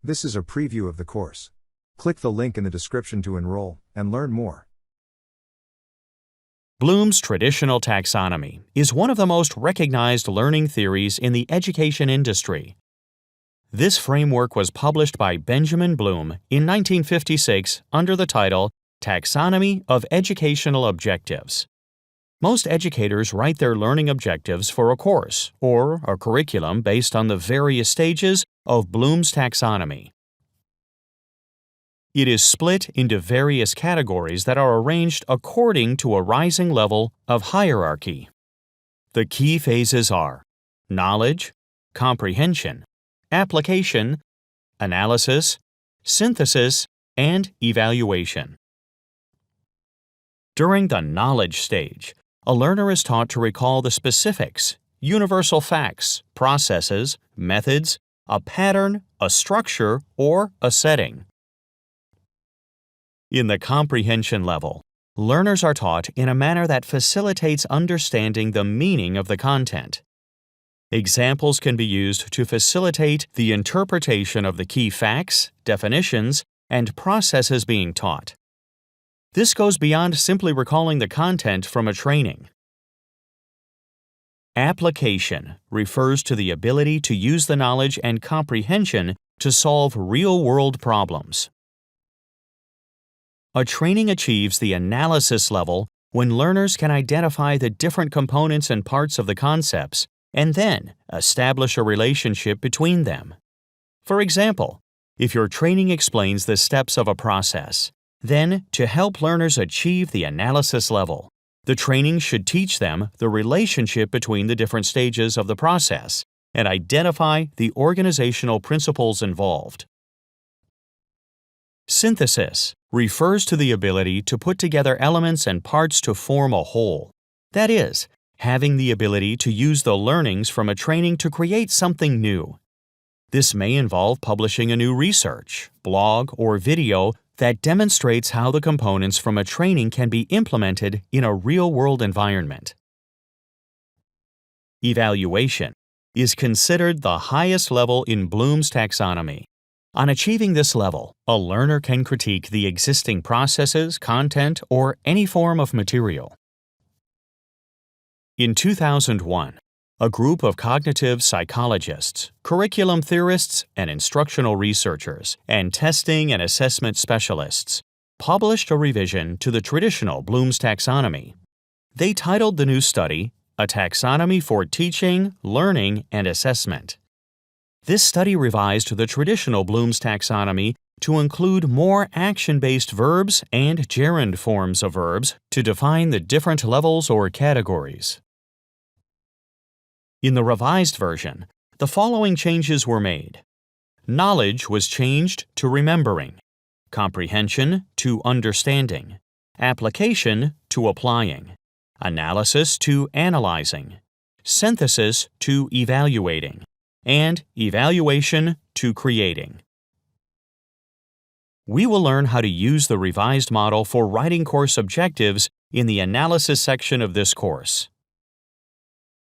This is a preview of the course. Click the link in the description to enroll and learn more. Bloom's traditional taxonomy is one of the most recognized learning theories in the education industry. This framework was published by Benjamin Bloom in 1956 under the title Taxonomy of Educational Objectives. Most educators write their learning objectives for a course or a curriculum based on the various stages of Bloom's taxonomy. It is split into various categories that are arranged according to a rising level of hierarchy. The key phases are knowledge, comprehension, application, analysis, synthesis, and evaluation. During the knowledge stage, a learner is taught to recall the specifics, universal facts, processes, methods, a pattern, a structure, or a setting. In the comprehension level, learners are taught in a manner that facilitates understanding the meaning of the content. Examples can be used to facilitate the interpretation of the key facts, definitions, and processes being taught. This goes beyond simply recalling the content from a training. Application refers to the ability to use the knowledge and comprehension to solve real-world problems. A training achieves the analysis level when learners can identify the different components and parts of the concepts and then establish a relationship between them. For example, if your training explains the steps of a process, then to help learners achieve the analysis level, the training should teach them the relationship between the different stages of the process and identify the organizational principles involved. Synthesis refers to the ability to put together elements and parts to form a whole. That is, having the ability to use the learnings from a training to create something new. This may involve publishing a new research, blog, or video that demonstrates how the components from a training can be implemented in a real-world environment. Evaluation is considered the highest level in Bloom's taxonomy. On achieving this level, a learner can critique the existing processes, content, or any form of material. In 2001, a group of cognitive psychologists, curriculum theorists, and instructional researchers, and testing and assessment specialists published a revision to the traditional Bloom's taxonomy. They titled the new study, A Taxonomy for Teaching, Learning, and Assessment. This study revised the traditional Bloom's taxonomy to include more action-based verbs and gerund forms of verbs to define the different levels or categories. In the revised version, the following changes were made. Knowledge was changed to remembering, comprehension to understanding, application to applying, analysis to analyzing, synthesis to evaluating, and evaluation to creating. We will learn how to use the revised model for writing course objectives in the analysis section of this course.